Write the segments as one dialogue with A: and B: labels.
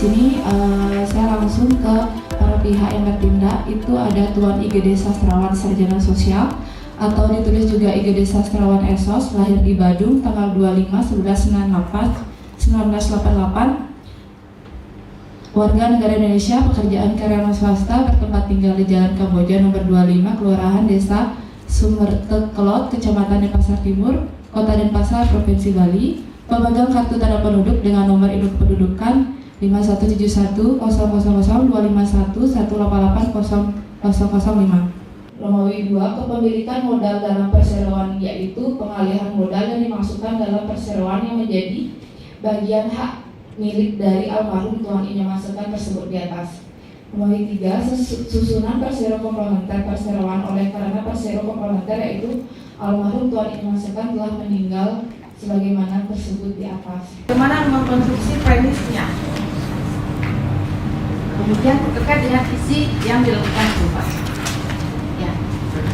A: sini saya langsung ke para pihak yang bertindak. Itu ada Tuan IGD Sastrawan Sarjana Sosial atau ditulis juga IGD Sastrawan Esos, lahir di Badung tanggal 25/11/1988, warga negara Indonesia, pekerjaan karyawan swasta, bertempat tinggal di Jalan Kamboja nomor 25, Kelurahan Desa Sumertekelot, Kecamatan Denpasar Timur, Kota Denpasar, Provinsi Bali, pemegang kartu tanda penduduk dengan nomor induk kependudukan 51710251188005. Romawi 2, kepemilikan modal dalam perseroan, yaitu pengalihan modal yang dimasukkan dalam perseroan yang menjadi bagian hak milik dari almarhum Tuan Yang Masekan tersebut di atas. Romawi 3, susunan persero komplementer perseroan oleh karena persero komplementer yaitu almarhum Tuan Yang Masekan telah meninggal sebagaimana tersebut di atas.
B: Bagaimana mengkonstruksi premisnya? Kemudian terkait dengan isi yang dilakukan perubahan.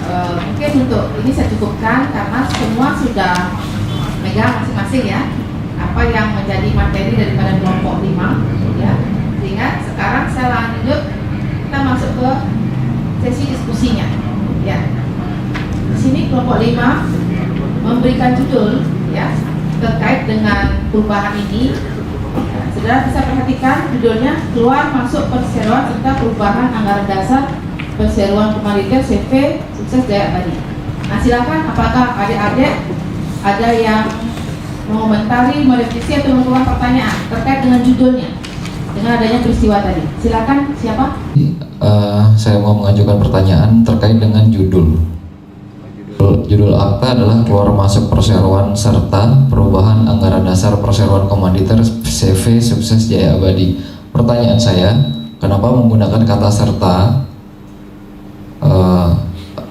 B: Mungkin untuk ini saya cukupkan karena semua sudah megang masing-masing ya apa yang menjadi materi daripada kelompok 5 ya. Sehingga sekarang saya lanjut, kita masuk ke sesi diskusinya ya. Di sini kelompok 5 memberikan judul ya terkait dengan perubahan ini. Saudara bisa perhatikan judulnya keluar masuk perseroan serta perubahan anggaran dasar perseroan kemandirian CV sukses jaya abadi. Nah silakan, apakah adik-adik ada yang mengomentari, merevisi atau mengulang pertanyaan terkait dengan judulnya dengan adanya peristiwa tadi? Silakan, siapa?
C: Saya mau mengajukan pertanyaan terkait dengan judul. Judul akta adalah keluar masuk perseroan serta perubahan anggaran dasar perseroan komanditer CV sukses jaya abadi. Pertanyaan saya, kenapa menggunakan kata serta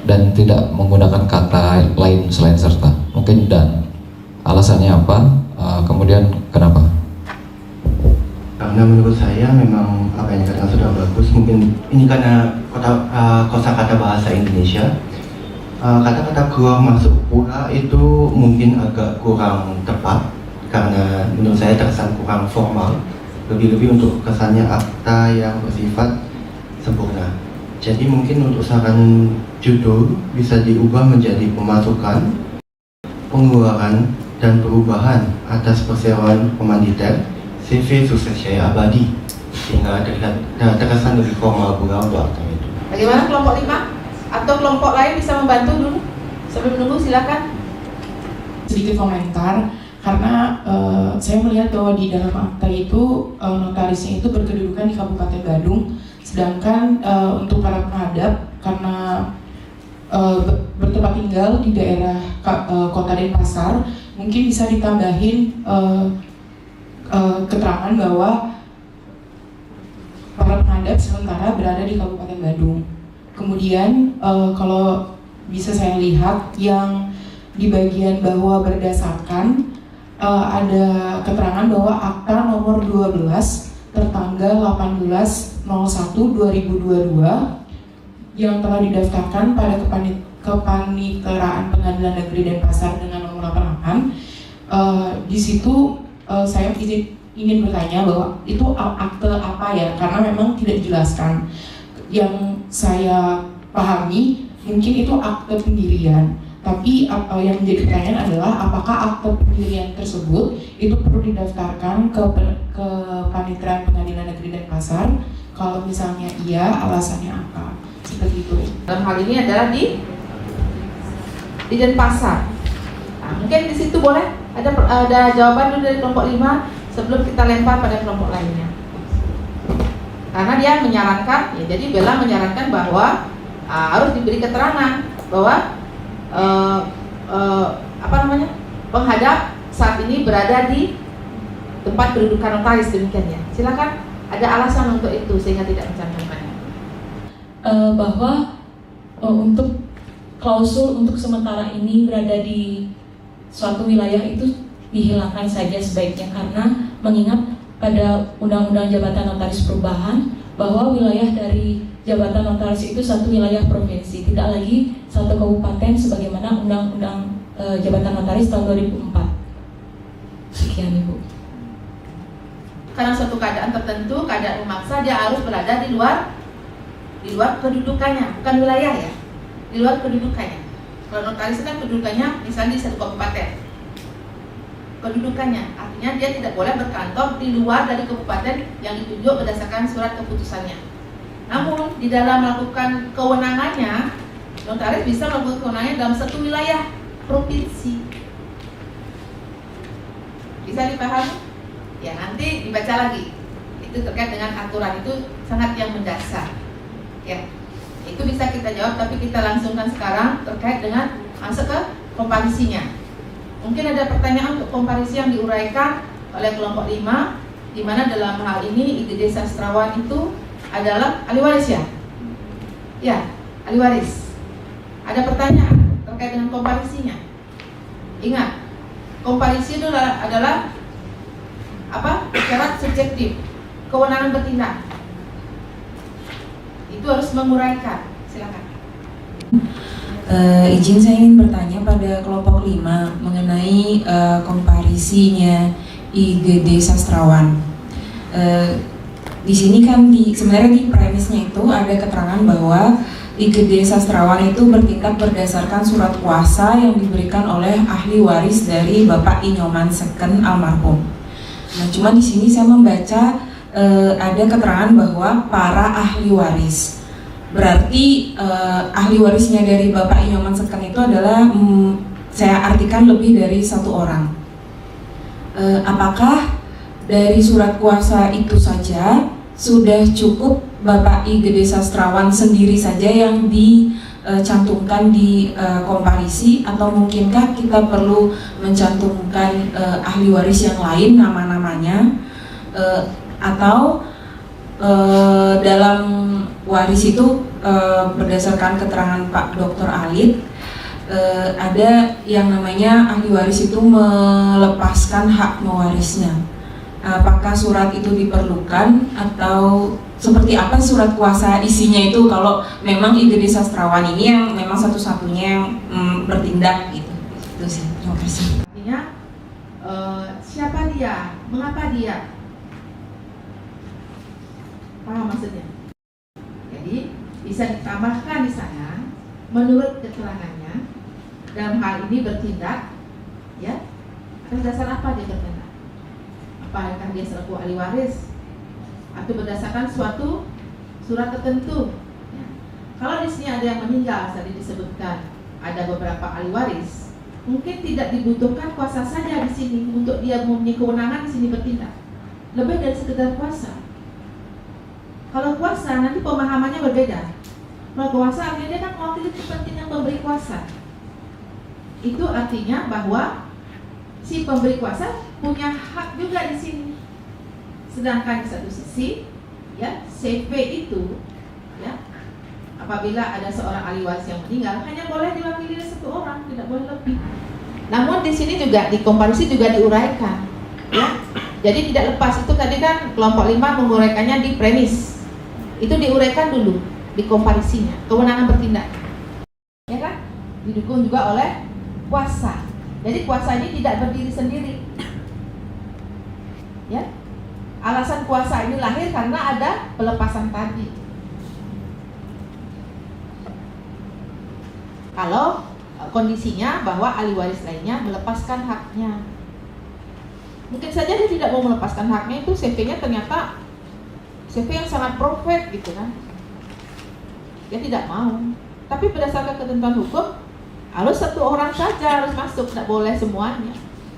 C: dan tidak menggunakan kata lain selain serta? Mungkin dan alasannya apa? Kemudian kenapa?
D: Karena menurut saya memang apa yang dikatakan sudah bagus. Mungkin ini karena kosakata bahasa Indonesia. Kata-kata keluar masuk pula itu mungkin agak kurang tepat karena menurut saya terkesan kurang formal. Lebih-lebih untuk kesannya akta yang bersifat sempurna. Jadi mungkin untuk saran judul bisa diubah menjadi pemasukan, pengeluaran, dan perubahan atas perseroan komanditer CV sukses jaya abadi, sehingga terkesan lebih formal pula untuk akta itu.
B: Bagaimana kelompok 5 atau kelompok lain bisa membantu dulu? Sebelum menunggu silakan.
A: Sedikit komentar karena saya melihat bahwa di dalam akta itu notarisnya itu berkedudukan di Kabupaten Badung, sedangkan untuk para penghadap karena bertempat tinggal di daerah Kota Denpasar, mungkin bisa ditambahin keterangan bahwa para penghadap sementara berada di Kabupaten Badung. Kemudian kalau bisa saya lihat yang di bagian bawah berdasarkan ada keterangan bahwa akta nomor 12 tertanggal 18/01/2022 yang telah didaftarkan pada Kepaniteraan Pengadilan Negeri Denpasar dengan nomor 88. Di situ saya ingin bertanya bahwa itu akte apa ya, karena memang tidak dijelaskan. Yang saya pahami mungkin itu akte pendirian, tapi yang menjadi pertanyaan adalah apakah akte pendirian tersebut itu perlu didaftarkan ke Paniteraan Pengadilan Negeri Denpasar? Kalau misalnya iya, alasannya apa? Seperti itu.
B: Dalam hal ini adalah di Denpasar. Nah, mungkin di situ boleh ada jawaban dulu dari kelompok 5 sebelum kita lempar pada kelompok lainnya. Karena dia menyarankan, ya, jadi Bella menyarankan bahwa harus diberi keterangan bahwa penghadap saat ini berada di tempat kedudukan notaris, demikian ya. Silakan, ada alasan untuk itu sehingga tidak mencantumkannya.
E: Bahwa untuk klausul untuk sementara ini berada di suatu wilayah itu dihilangkan saja sebaiknya, karena mengingat pada Undang-Undang Jabatan Notaris Perubahan bahwa wilayah dari Jabatan Notaris itu satu wilayah provinsi, tidak lagi satu kabupaten sebagaimana Undang-Undang Jabatan Notaris tahun 2004. Sekian Ibu.
B: karena suatu keadaan tertentu, keadaan memaksa, dia harus berada di luar kedudukannya, bukan wilayah ya, di luar kedudukannya. Kalau notaris kan kedudukannya misalnya di satu kabupaten, kedudukannya artinya dia tidak boleh berkantor di luar dari kabupaten yang ditunjuk berdasarkan surat keputusannya. Namun di dalam melakukan kewenangannya, notaris bisa melakukan kewenangannya dalam satu wilayah provinsi. Bisa dipahami? Ya, nanti dibaca lagi. Itu terkait dengan aturan, itu sangat yang mendasar. Ya, itu bisa kita jawab, tapi kita langsungkan sekarang terkait dengan masuk ke komparisinya. Mungkin ada pertanyaan untuk komparisi yang diuraikan oleh kelompok 5, di mana dalam hal ini IGD Sastrawan itu adalah ahli waris ya? Ya, ahli waris. Ada pertanyaan terkait dengan komparisinya. Ingat, komparisi itu adalah apa? Syarat subjektif, kewenangan bertindak. Itu harus menguraikan. Silakan.
A: Izin saya ingin bertanya pada kelompok 5 mengenai komparisinya IGD Sastrawan. Di sini kan sebenarnya di premisnya itu ada keterangan bahwa IGD Sastrawan itu bertindak berdasarkan surat kuasa yang diberikan oleh ahli waris dari Bapak Inyoman Seken almarhum. Nah, cuma di sini saya membaca ada keterangan bahwa para ahli waris. Berarti ahli warisnya dari Bapak Inyoman Seken itu adalah saya artikan lebih dari satu orang. Apakah dari surat kuasa itu saja sudah cukup Bapak IGD Sastrawan sendiri saja yang dicantumkan di komparisi, atau mungkinkah kita perlu mencantumkan ahli waris yang lain nama-namanya, atau dalam waris itu berdasarkan keterangan Pak Dr. Alit ada yang namanya ahli waris itu melepaskan hak mewarisnya. Apakah surat itu diperlukan atau seperti apa surat kuasa isinya itu kalau memang IGD Sastrawan ini yang memang satu-satunya yang bertindak gitu. Itu sih. Terima kasih.
B: Artinya siapa dia? Mengapa dia? Paham maksudnya? Jadi bisa ditambahkan di sana menurut keterangannya dalam hal ini bertindak ya atas dasar apa dia bertindak? Apakah dia selaku ahli waris atau berdasarkan suatu surat tertentu? Ya. Kalau di sini ada yang meninggal, tadi disebutkan ada beberapa ahli waris, mungkin tidak dibutuhkan kuasa saja di sini untuk dia mempunyai kewenangan di sini bertindak. Lebih dari sekedar kuasa. Kalau kuasa nanti pemahamannya berbeda. Kalau kuasa artinya dia kan mewakili kepentingan pemberi kuasa. Itu artinya bahwa si pemberi kuasa punya hak juga di sini. Sedangkan di satu sisi, ya CV itu, ya apabila ada seorang ahli waris yang meninggal hanya boleh diwakili oleh satu orang, tidak boleh lebih. Namun di sini juga di komparisi juga diuraikan, ya. Jadi tidak lepas itu tadi kan kelompok 5 menguraikannya di premis. Itu diuraikan dulu di komparisinya, kewenangan bertindak, ya kan? Didukung juga oleh kuasa. Jadi kuasa ini tidak berdiri sendiri, ya. Alasan kuasa ini lahir karena ada pelepasan tadi. Kalau kondisinya bahwa ahli waris lainnya melepaskan haknya, mungkin saja dia tidak mau melepaskan haknya, itu CV-nya ternyata CV yang sangat profet gitu kan. Dia tidak mau. Tapi berdasarkan ketentuan hukum harus satu orang saja harus masuk, tidak boleh semuanya.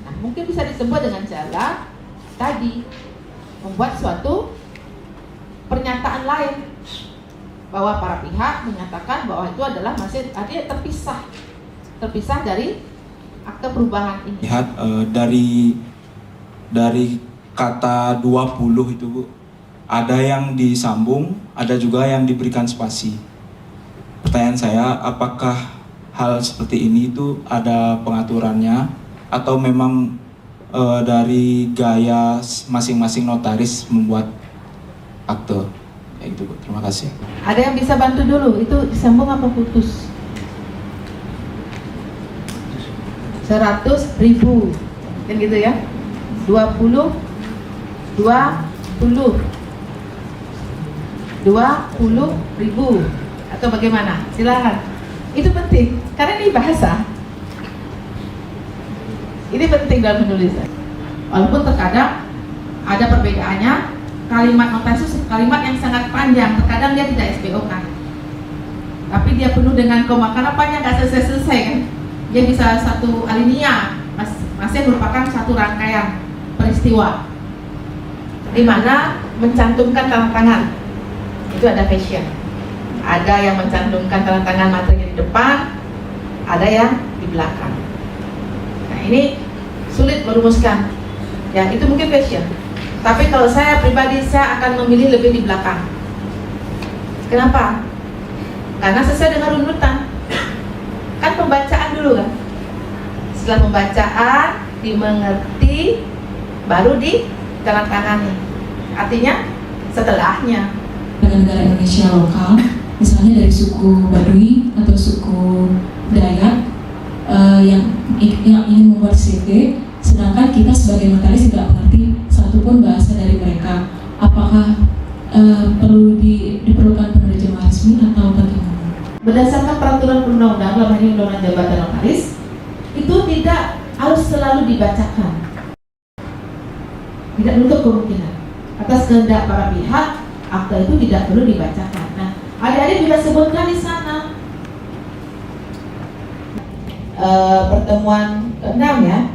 B: Nah, mungkin bisa disebut dengan cara tadi membuat suatu pernyataan lain bahwa para pihak menyatakan bahwa itu adalah masih artinya terpisah dari akte perubahan ini.
F: Lihat dari kata 20 itu Bu, ada yang disambung, ada juga yang diberikan spasi. Pertanyaan saya, apakah hal seperti ini itu ada pengaturannya atau memang dari gaya masing-masing notaris membuat akte? Ya itu Bu, terima kasih.
B: Ada yang bisa bantu dulu, itu disambung apa putus? 100.000 kan gitu ya, 22 20.000 atau bagaimana? Silakan. Itu penting karena ini bahasa. Ini penting dalam penulisan. Walaupun terkadang ada perbedaannya, kalimat notasi kalimat yang sangat panjang, terkadang dia tidak SPO kan. Tapi dia penuh dengan koma, karena panjang nggak selesai-selesai kan. Dia bisa satu alinea, masih merupakan satu rangkaian peristiwa di mana mencantumkan tanda tangan. Itu ada fashion. Ada yang mencantumkan tanda tangan materi di depan, ada yang di belakang. Nah, ini sulit merumuskan. Ya, itu mungkin fashion. Tapi kalau saya pribadi, saya akan memilih lebih di belakang. Kenapa? Karena sesuai dengan runutan. Kan pembacaan dulu kan. Setelah pembacaan, dimengerti, baru ditandatangani. Artinya setelahnya.
E: Negara Indonesia lokal, misalnya dari suku Baduy atau suku Dayak yang ingin membuat CV, sedangkan kita sebagai notaris tidak mengerti satupun bahasa dari mereka. Apakah perlu diperlukan penerjemah resmi atau bagaimana?
B: Berdasarkan peraturan perundang-undangan, dalam hal ini Undang-Undang Jabatan Notaris, itu tidak harus selalu dibacakan. Tidak menutup kemungkinan. Atas kehendak para pihak, akta itu tidak perlu dibacakan. Nah, adik-adik juga sebutkan di sana. Pertemuan ke-6 ya.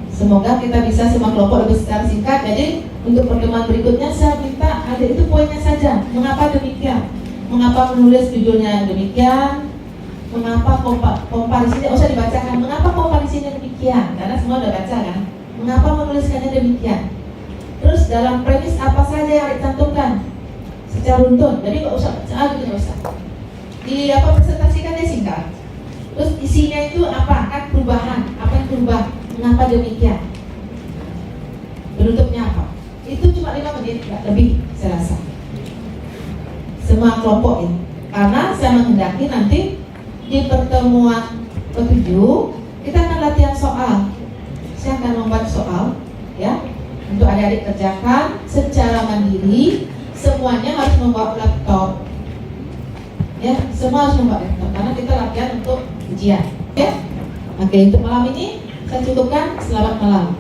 B: Semoga kita bisa semua kelompok lebih secara singkat. Jadi untuk pertemuan berikutnya saya minta adik itu poinnya saja. Mengapa demikian? Mengapa menulis judulnya demikian? Mengapa komparisinya usah dibacakan? Mengapa komparisinya demikian? Karena semua udah baca kan. Mengapa menuliskannya demikian? Terus dalam premis apa saja yang dicantumkan secara runtun. Jadi nggak usah baca gitu, nggak usah. Di presentasikannya singkat. Terus isinya itu apa? Kan perubahan. Apa yang berubah? Mengapa demikian? Penutupnya apa? Itu cuma 5 menit, nggak lebih saya rasa. Semua kelompok ini. Karena saya menghendaki nanti di pertemuan ke-7 kita akan latihan soal. Saya akan membuat soal, ya, untuk adik-adik kerjakan secara mandiri. Semuanya harus membawa laptop, ya, semua harus membawa laptop karena kita latihan untuk ujian, ya. Oke, untuk malam ini saya cukupkan. Selamat malam.